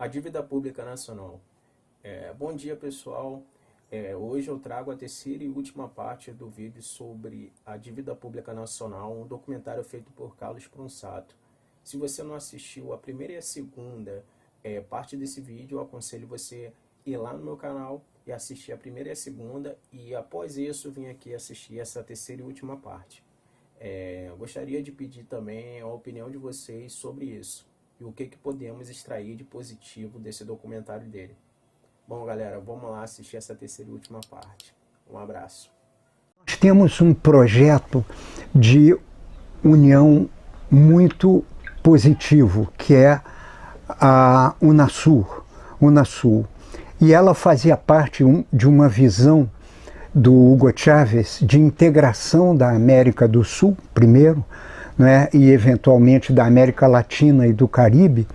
A dívida pública nacional. Bom dia, pessoal. Hoje eu trago a terceira e última parte do vídeo sobre a dívida pública nacional, um documentário feito por Carlos Pronsato. Se você não assistiu a primeira e a segunda parte desse vídeo, eu aconselho você ir lá no meu canal e assistir a primeira e a segunda, e após isso vir aqui assistir essa terceira e última parte. Eu gostaria de pedir também a opinião de vocês sobre isso e o que podemos extrair de positivo desse documentário dele. Bom, galera, vamos lá assistir essa terceira e última parte. Um abraço. Nós temos um projeto de união muito positivo, que é a Unasul. E ela fazia parte de uma visão do Hugo Chávez de integração da América do Sul, primeiro, né, e eventualmente da América Latina e do Caribe,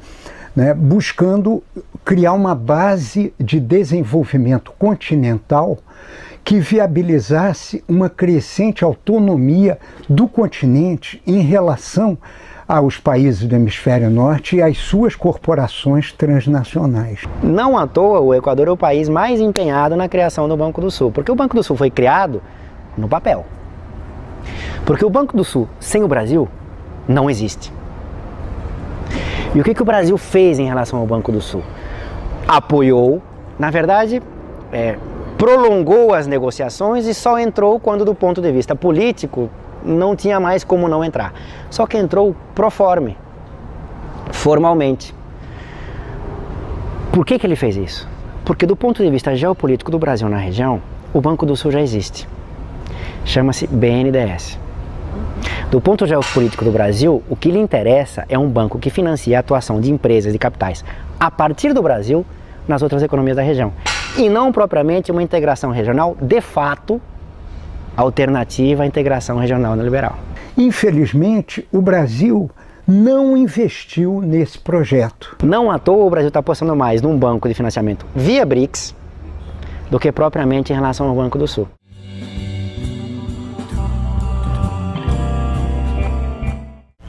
né, buscando criar uma base de desenvolvimento continental que viabilizasse uma crescente autonomia do continente em relação aos países do hemisfério norte e às suas corporações transnacionais. Não à toa, o Equador é o país mais empenhado na criação do Banco do Sul, porque o Banco do Sul foi criado no papel. Porque o Banco do Sul, sem o Brasil, não existe. E o que o Brasil fez em relação ao Banco do Sul? Apoiou, na verdade, prolongou as negociações e só entrou quando, do ponto de vista político, não tinha mais como não entrar. Só que entrou pro forme, formalmente. Por que ele fez isso? Porque do ponto de vista geopolítico do Brasil na região, o Banco do Sul já existe. Chama-se BNDES. Do ponto geopolítico do Brasil, o que lhe interessa é um banco que financia a atuação de empresas e capitais a partir do Brasil nas outras economias da região. E não propriamente uma integração regional, de fato, alternativa à integração regional neoliberal. Infelizmente, o Brasil não investiu nesse projeto. Não à toa o Brasil está apostando mais num banco de financiamento via BRICS do que propriamente em relação ao Banco do Sul.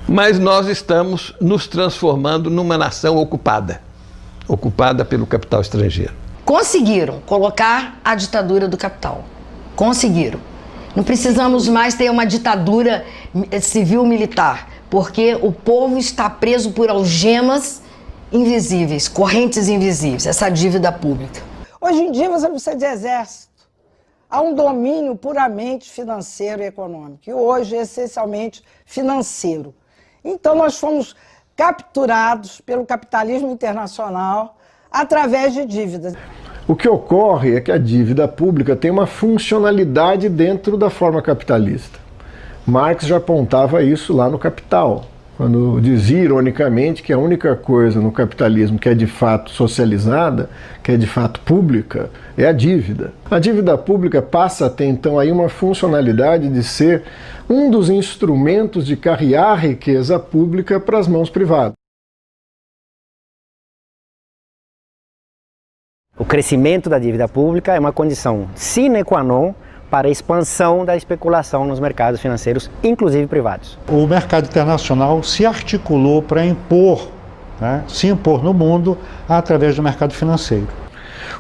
Mas nós estamos nos transformando numa nação ocupada pelo capital estrangeiro. Conseguiram colocar a ditadura do capital. Conseguiram. Não precisamos mais ter uma ditadura civil-militar, porque o povo está preso por algemas invisíveis, correntes invisíveis, essa dívida pública. Hoje em dia você não precisa de exército. Há um domínio puramente financeiro e econômico, e hoje essencialmente financeiro. Então nós fomos capturados pelo capitalismo internacional através de dívidas. O que ocorre é que a dívida pública tem uma funcionalidade dentro da forma capitalista. Marx já apontava isso lá no Capital, quando dizia ironicamente que a única coisa no capitalismo que é de fato socializada, que é de fato pública, é a dívida. A dívida pública passa a ter então aí uma funcionalidade de ser um dos instrumentos de carrear a riqueza pública para as mãos privadas. O crescimento da dívida pública é uma condição sine qua non para a expansão da especulação nos mercados financeiros, inclusive privados. O mercado internacional se articulou para impor, se impor no mundo através do mercado financeiro.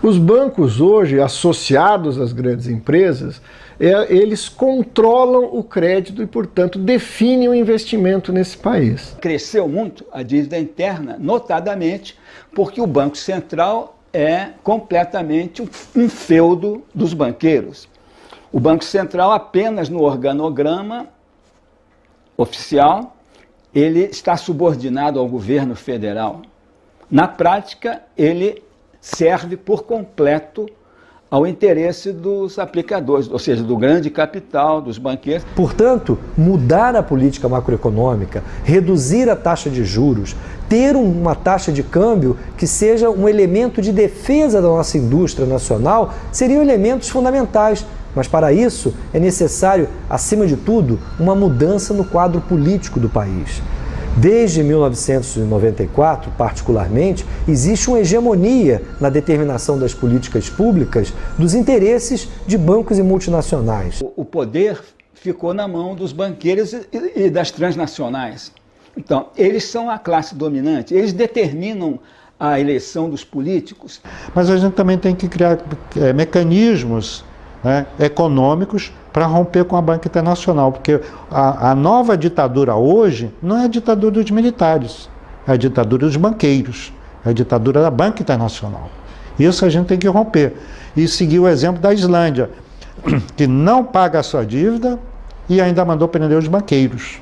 Os bancos hoje, associados às grandes empresas, eles controlam o crédito e, portanto, definem o investimento nesse país. Cresceu muito a dívida interna, notadamente porque o Banco Central é completamente um feudo dos banqueiros. O Banco Central, apenas no organograma oficial, ele está subordinado ao governo federal. Na prática, ele serve por completo ao interesse dos aplicadores, ou seja, do grande capital, dos banqueiros. Portanto, mudar a política macroeconômica, reduzir a taxa de juros, ter uma taxa de câmbio que seja um elemento de defesa da nossa indústria nacional, seriam elementos fundamentais. Mas para isso é necessário, acima de tudo, uma mudança no quadro político do país. Desde 1994, particularmente, existe uma hegemonia na determinação das políticas públicas dos interesses de bancos e multinacionais. O poder ficou na mão dos banqueiros e das transnacionais. Então, eles são a classe dominante, eles determinam à eleição dos políticos. Mas a gente também tem que criar mecanismos, né, econômicos para romper com a banca internacional, porque a nova ditadura hoje não é a ditadura dos militares, é a ditadura dos banqueiros, é a ditadura da banca internacional. Isso a gente tem que romper. E seguir o exemplo da Islândia, que não paga a sua dívida e ainda mandou prender os banqueiros.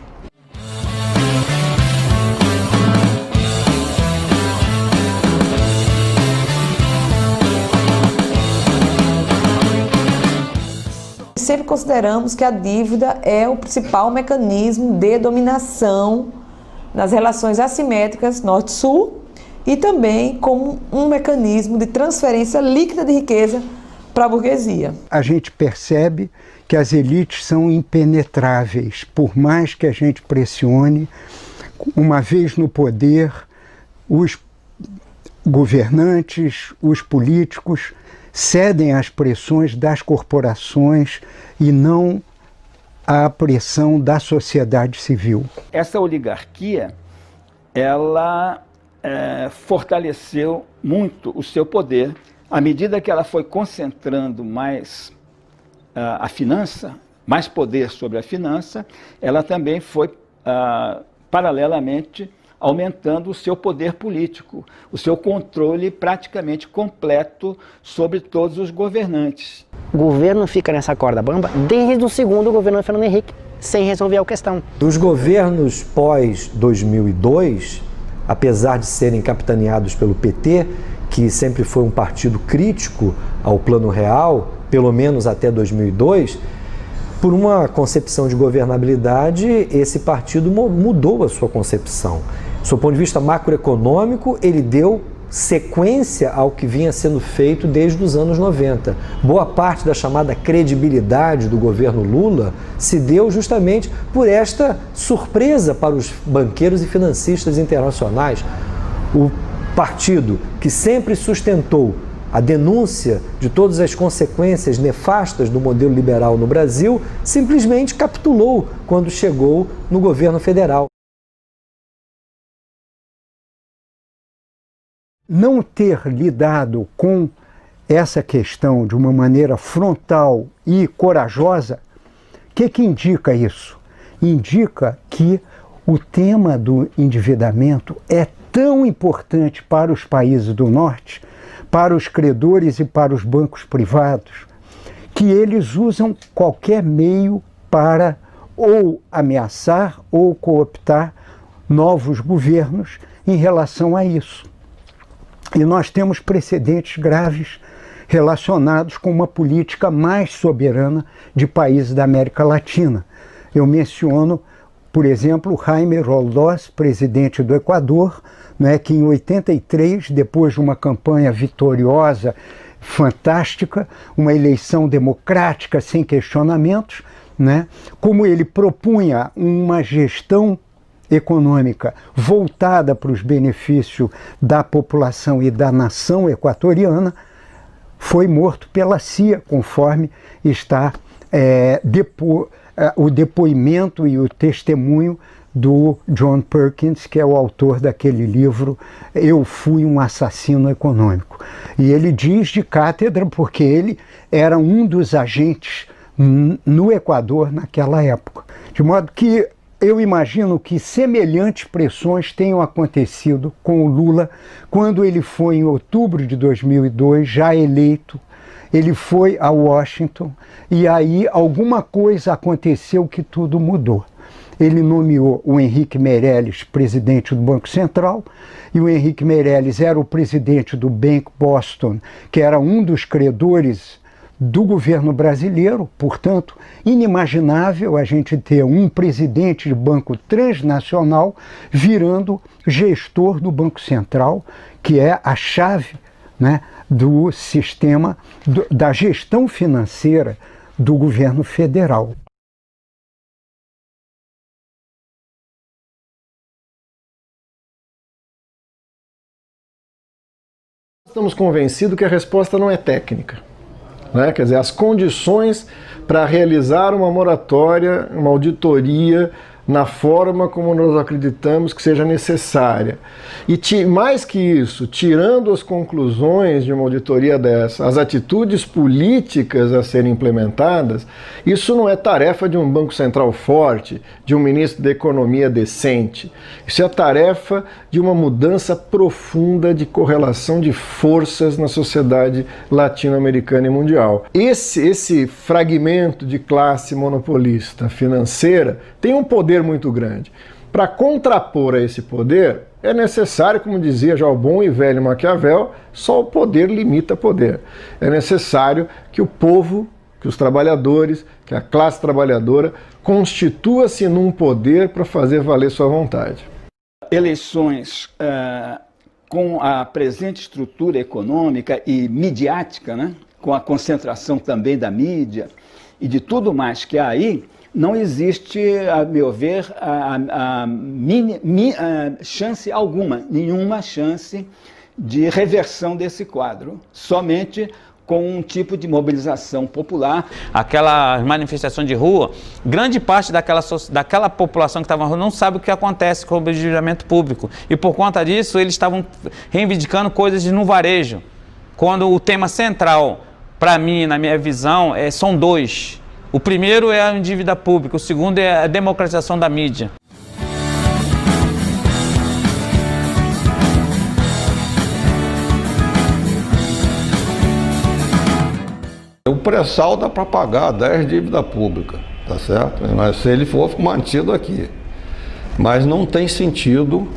Sempre consideramos que a dívida é o principal mecanismo de dominação nas relações assimétricas norte-sul e também como um mecanismo de transferência líquida de riqueza para a burguesia. A gente percebe que as elites são impenetráveis, por mais que a gente pressione. Uma vez no poder, os governantes, os políticos cedem às pressões das corporações e não à pressão da sociedade civil. Essa oligarquia, ela fortaleceu muito o seu poder à medida que ela foi concentrando mais a finança, mais poder sobre a finança, ela também foi paralelamente aumentando o seu poder político, o seu controle praticamente completo sobre todos os governantes. O governo fica nessa corda bamba desde o segundo governo de Fernando Henrique, sem resolver a questão. Os governos pós-2002, apesar de serem capitaneados pelo PT, que sempre foi um partido crítico ao Plano Real, pelo menos até 2002, por uma concepção de governabilidade, esse partido mudou a sua concepção. Do ponto de vista macroeconômico, ele deu sequência ao que vinha sendo feito desde os anos 90. Boa parte da chamada credibilidade do governo Lula se deu justamente por esta surpresa para os banqueiros e financistas internacionais. O partido que sempre sustentou a denúncia de todas as consequências nefastas do modelo liberal no Brasil simplesmente capitulou quando chegou no governo federal. Não ter lidado com essa questão de uma maneira frontal e corajosa, o que indica isso? Indica que o tema do endividamento é tão importante para os países do norte, para os credores e para os bancos privados, que eles usam qualquer meio para ou ameaçar ou cooptar novos governos em relação a isso. E nós temos precedentes graves relacionados com uma política mais soberana de países da América Latina. Eu menciono, por exemplo, Jaime Roldós, presidente do Equador, né, que em 83, depois de uma campanha vitoriosa, fantástica, uma eleição democrática sem questionamentos, né, como ele propunha uma gestão econômica voltada para os benefícios da população e da nação equatoriana, foi morto pela CIA, conforme está o depoimento e o testemunho do John Perkins, que é o autor daquele livro Eu Fui um Assassino Econômico. E ele diz de cátedra porque ele era um dos agentes no Equador naquela época. De modo que eu imagino que semelhantes pressões tenham acontecido com o Lula quando ele foi, em outubro de 2002, já eleito. Ele foi a Washington e aí alguma coisa aconteceu que tudo mudou. Ele nomeou o Henrique Meirelles presidente do Banco Central, e o Henrique Meirelles era o presidente do Bank Boston, que era um dos credores do governo brasileiro. Portanto, inimaginável a gente ter um presidente de banco transnacional virando gestor do Banco Central, que é a chave, né, do sistema da gestão financeira do governo federal. Estamos convencidos que a resposta não é técnica. Né? Quer dizer, as condições para realizar uma moratória, uma auditoria na forma como nós acreditamos que seja necessária. E mais que isso, tirando as conclusões de uma auditoria dessa, as atitudes políticas a serem implementadas, isso não é tarefa de um Banco Central forte, de um ministro da Economia decente. Isso é tarefa de uma mudança profunda de correlação de forças na sociedade latino-americana e mundial. Esse fragmento de classe monopolista financeira tem um poder muito grande. Para contrapor a esse poder, é necessário, como dizia já o bom e velho Maquiavel, só o poder limita poder. É necessário que o povo, que os trabalhadores, que a classe trabalhadora constitua-se num poder para fazer valer sua vontade. Eleições com a presente estrutura econômica e midiática, né, com a concentração também da mídia e de tudo mais que há aí, não existe, a meu ver, chance alguma, nenhuma chance de reversão desse quadro, somente com um tipo de mobilização popular. Aquela manifestação de rua, grande parte daquela população que estava na rua não sabe o que acontece com o obediência público. E por conta disso, eles estavam reivindicando coisas no varejo. Quando o tema central, para mim, na minha visão, são dois. O primeiro é a dívida pública, o segundo é a democratização da mídia. O pré-sal dá para pagar 10 dívidas públicas, tá certo? Mas se ele for mantido aqui. Mas não tem sentido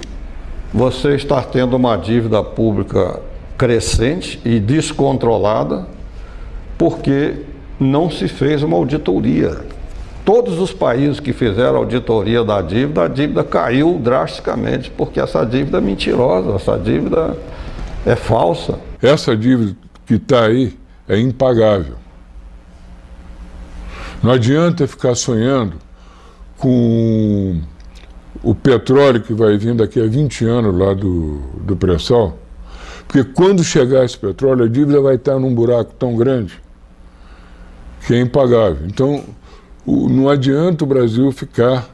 você estar tendo uma dívida pública crescente e descontrolada, porque não se fez uma auditoria. Todos os países que fizeram auditoria da dívida, a dívida caiu drasticamente, porque essa dívida é mentirosa, essa dívida é falsa. Essa dívida que está aí é impagável. Não adianta ficar sonhando com o petróleo que vai vir daqui a 20 anos lá do pré-sal, porque quando chegar esse petróleo, a dívida vai estar num buraco tão grande que é impagável. Então, não adianta o Brasil ficar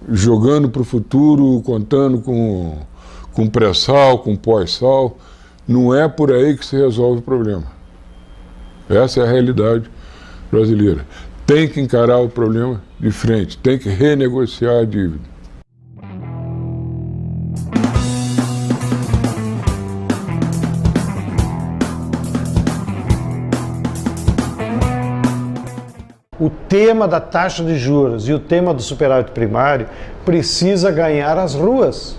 jogando para o futuro, contando com pré-sal, com pós-sal. Não é por aí que se resolve o problema. Essa é a realidade brasileira. Tem que encarar o problema de frente, tem que renegociar a dívida. O tema da taxa de juros e o tema do superávit primário precisa ganhar as ruas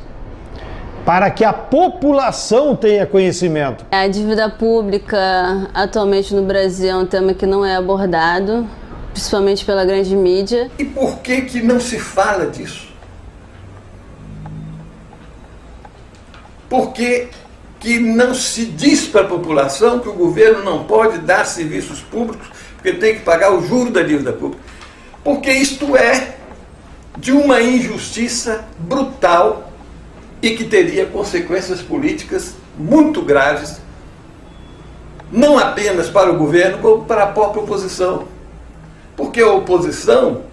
para que a população tenha conhecimento. A dívida pública atualmente no Brasil é um tema que não é abordado, principalmente pela grande mídia. E por que não se fala disso? Por que não se diz para a população que o governo não pode dar serviços públicos porque tem que pagar o juro da dívida pública? Porque isto é de uma injustiça brutal e que teria consequências políticas muito graves, não apenas para o governo, como para a própria oposição. Porque a oposição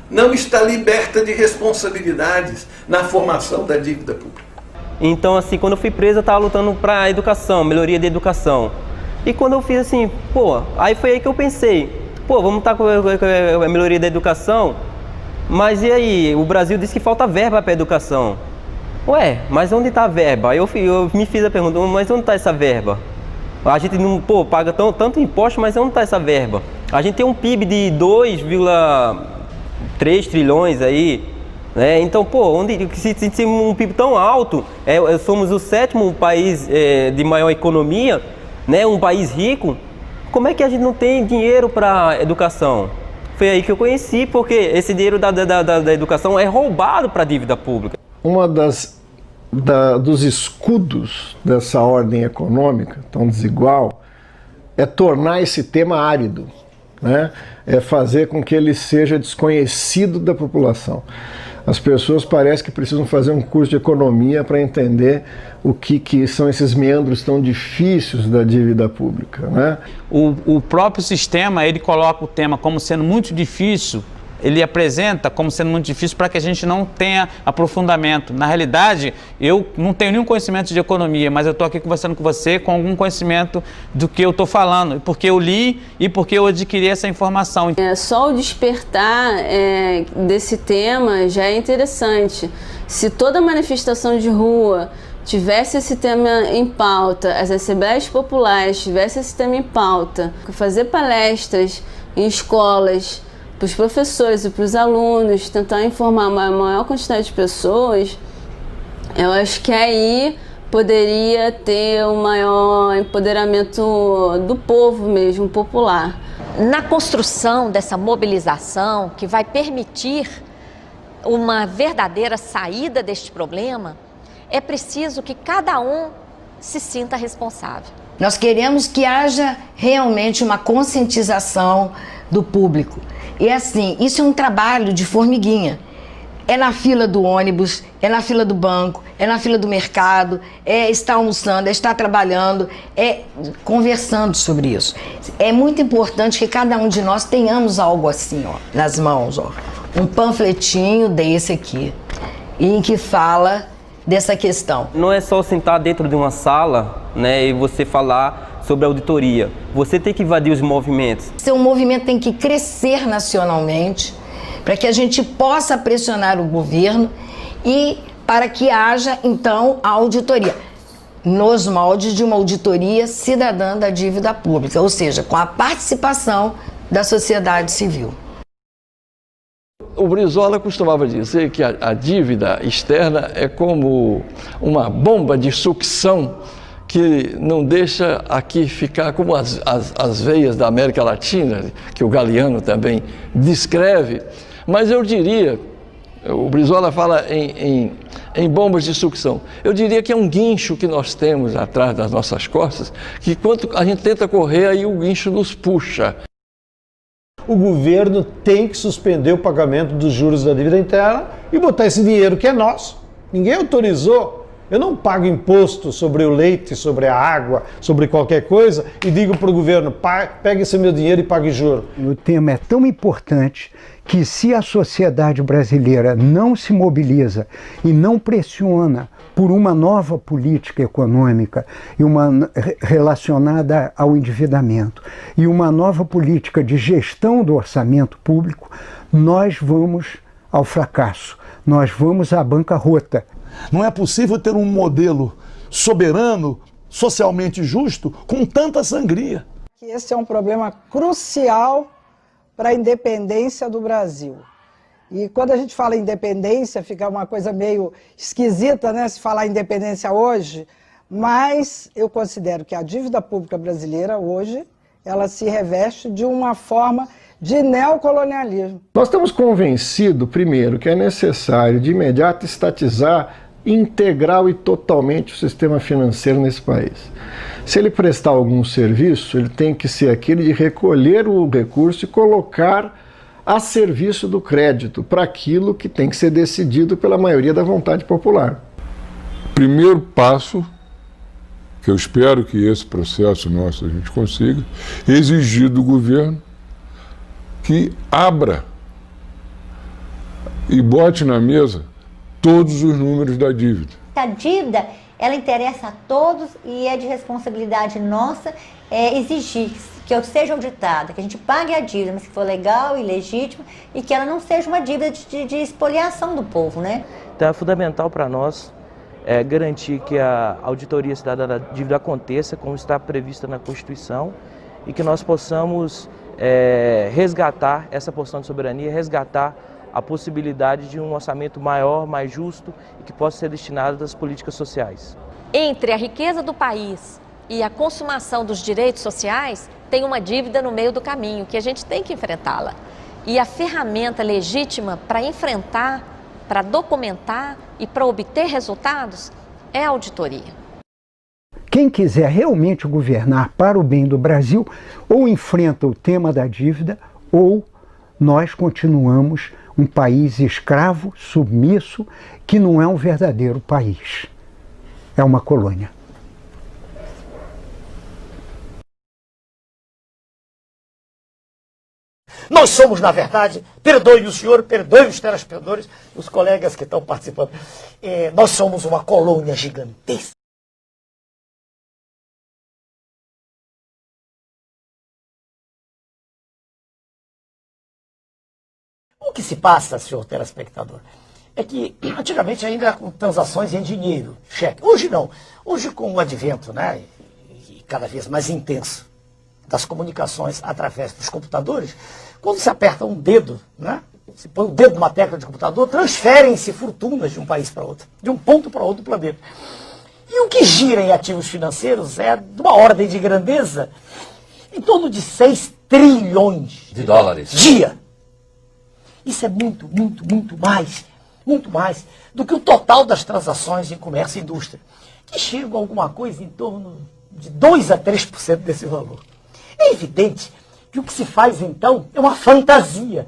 não está liberta de responsabilidades na formação da dívida pública. Então, assim, quando eu fui preso, eu estava lutando para a educação, melhoria da educação. E quando eu fiz assim, aí foi aí que eu pensei, vamos lutar com a melhoria da educação, mas e aí? O Brasil diz que falta verba para a educação. Ué, mas onde está a verba? Eu me fiz a pergunta, mas onde está essa verba? A gente não paga tanto imposto, mas onde está essa verba? A gente tem um PIB de 2,3 trilhões aí, né? Então, se um PIB tão alto, somos o 7º país de maior economia, né? Um país rico, como é que a gente não tem dinheiro para educação? Foi aí que eu conheci, porque esse dinheiro da educação é roubado para a dívida pública. Uma dos escudos dessa ordem econômica tão desigual é tornar esse tema árido, né? É fazer com que ele seja desconhecido da população. As pessoas parecem que precisam fazer um curso de economia para entender o que são esses meandros tão difíceis da dívida pública, né? O próprio sistema, ele coloca o tema como sendo muito difícil ele apresenta como sendo muito difícil para que a gente não tenha aprofundamento. Na realidade, eu não tenho nenhum conhecimento de economia, mas eu estou aqui conversando com você com algum conhecimento do que eu estou falando, porque eu li e porque eu adquiri essa informação. Só o despertar desse tema já é interessante. Se toda manifestação de rua tivesse esse tema em pauta, as assembleias populares tivessem esse tema em pauta, fazer palestras em escolas para os professores e para os alunos, tentar informar uma maior quantidade de pessoas, eu acho que aí poderia ter um maior empoderamento do povo mesmo, popular. Na construção dessa mobilização que vai permitir uma verdadeira saída deste problema, é preciso que cada um se sinta responsável. Nós queremos que haja realmente uma conscientização do público. E assim, isso é um trabalho de formiguinha. É na fila do ônibus, é na fila do banco, é na fila do mercado, é estar almoçando, é estar trabalhando, é conversando sobre isso. É muito importante que cada um de nós tenhamos algo assim, ó, nas mãos, ó. Um panfletinho desse aqui, em que fala dessa questão. Não é só sentar dentro de uma sala, né, e você falar sobre a auditoria. Você tem que invadir os movimentos. Seu movimento tem que crescer nacionalmente para que a gente possa pressionar o governo e para que haja, então, a auditoria, nos moldes de uma auditoria cidadã da dívida pública, ou seja, com a participação da sociedade civil. O Brizola costumava dizer que a dívida externa é como uma bomba de sucção que não deixa aqui ficar como as veias da América Latina, que o Galeano também descreve. Mas eu diria, o Brizola fala em bombas de sucção, eu diria que é um guincho que nós temos atrás das nossas costas, que quando a gente tenta correr, aí o guincho nos puxa. O governo tem que suspender o pagamento dos juros da dívida interna e botar esse dinheiro que é nosso. Ninguém autorizou. Eu não pago imposto sobre o leite, sobre a água, sobre qualquer coisa e digo para o governo, pegue esse meu dinheiro e pague juros. O tema é tão importante que se a sociedade brasileira não se mobiliza e não pressiona por uma nova política econômica e uma relacionada ao endividamento e uma nova política de gestão do orçamento público, nós vamos ao fracasso, nós vamos à bancarrota. Não é possível ter um modelo soberano, socialmente justo, com tanta sangria. Esse é um problema crucial para a independência do Brasil. E quando a gente fala independência, fica uma coisa meio esquisita, né, se falar independência hoje, mas eu considero que a dívida pública brasileira hoje, ela se reveste de uma forma de neocolonialismo. Nós estamos convencidos, primeiro, que é necessário de imediato estatizar integral e totalmente o sistema financeiro nesse país. Se ele prestar algum serviço, ele tem que ser aquele de recolher o recurso e colocar a serviço do crédito para aquilo que tem que ser decidido pela maioria da vontade popular. Primeiro passo, que eu espero que esse processo nosso a gente consiga, exigir do governo que abra e bote na mesa todos os números da dívida. A dívida, ela interessa a todos e é de responsabilidade nossa exigir que eu seja auditada, que a gente pague a dívida, mas que for legal e legítima e que ela não seja uma dívida de expoliação do povo, né? Então é fundamental para nós garantir que a auditoria cidadã da dívida aconteça como está prevista na Constituição e que nós possamos resgatar essa porção de soberania, resgatar a possibilidade de um orçamento maior, mais justo e que possa ser destinado às políticas sociais. Entre a riqueza do país e a consumação dos direitos sociais, tem uma dívida no meio do caminho, que a gente tem que enfrentá-la. E a ferramenta legítima para enfrentar, para documentar e para obter resultados é a auditoria. Quem quiser realmente governar para o bem do Brasil, ou enfrenta o tema da dívida, ou nós continuamos um país escravo, submisso, que não é um verdadeiro país. É uma colônia. Nós somos, na verdade, perdoe o senhor, perdoe os telespectadores, os colegas que estão participando, nós somos uma colônia gigantesca. O que se passa, senhor telespectador, é que antigamente ainda com transações em dinheiro, cheque. Hoje não. Hoje com o advento, né, e cada vez mais intenso das comunicações através dos computadores, quando se aperta um dedo, né, se põe o dedo numa tecla de computador, transferem-se fortunas de um país para outro, de um ponto para outro do planeta. E o que gira em ativos financeiros é de uma ordem de grandeza em torno de 6 trilhões de dólares. Dia. Isso é muito mais do que o total das transações em comércio e indústria, que chegam a alguma coisa em torno de 2 a 3% desse valor. É evidente que o que se faz então é uma fantasia.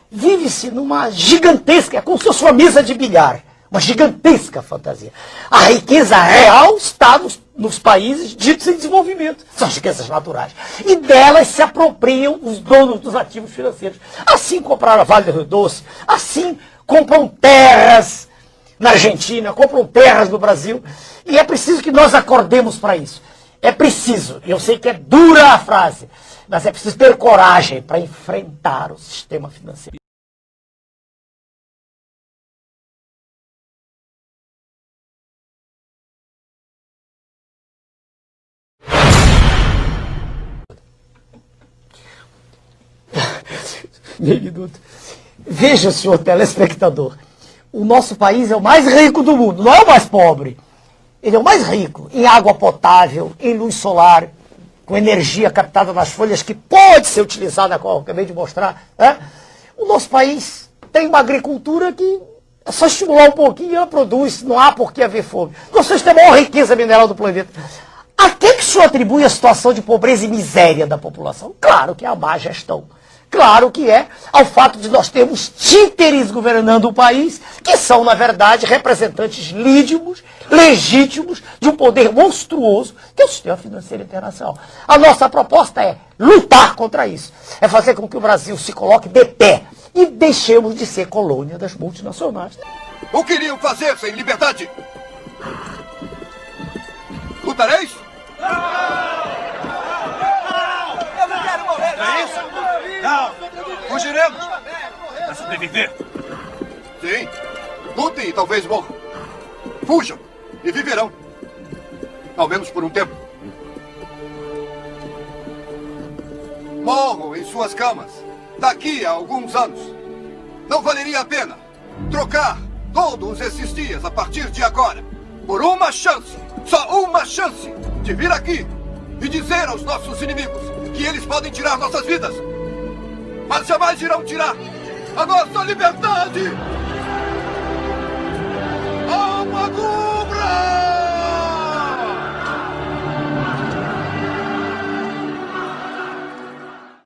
Vive-se numa gigantesca, é como se fosse uma mesa de bilhar, uma gigantesca fantasia. A riqueza real está nos países ditos em desenvolvimento, são as riquezas naturais. E delas se apropriam os donos dos ativos financeiros. Assim compraram a Vale do Rio Doce, assim compram terras na Argentina, compram terras no Brasil. E é preciso que nós acordemos para isso. É preciso, eu sei que é dura a frase, mas é preciso ter coragem para enfrentar o sistema financeiro. Veja, senhor telespectador, o nosso país é o mais rico do mundo, não é o mais pobre. Ele é o mais rico em água potável, em luz solar, com energia captada nas folhas, que pode ser utilizada, como eu acabei de mostrar. Né? O nosso país tem uma agricultura que é só estimular um pouquinho e ela produz, não há por que haver fome. Nós temos a maior riqueza mineral do planeta. A que o senhor atribui a situação de pobreza e miséria da população? Claro que é a má gestão. Claro que é ao fato de nós termos títeres governando o país, que são, na verdade, representantes legítimos de um poder monstruoso, que é o sistema financeiro internacional. A nossa proposta é lutar contra isso. É fazer com que o Brasil se coloque de pé e deixemos de ser colônia das multinacionais. O que iriam fazer sem liberdade? Lutareis? Eu não quero morrer, não! É isso? Não! Fugiremos! Para sobreviver! Sim! Lutem e talvez morram! Fujam e viverão! Ao menos por um tempo. Morram em suas camas daqui a alguns anos. Não valeria a pena trocar todos esses dias a partir de agora por uma chance, só uma chance, de vir aqui e dizer aos nossos inimigos que eles podem tirar nossas vidas, mas jamais irão tirar a nossa liberdade! Alma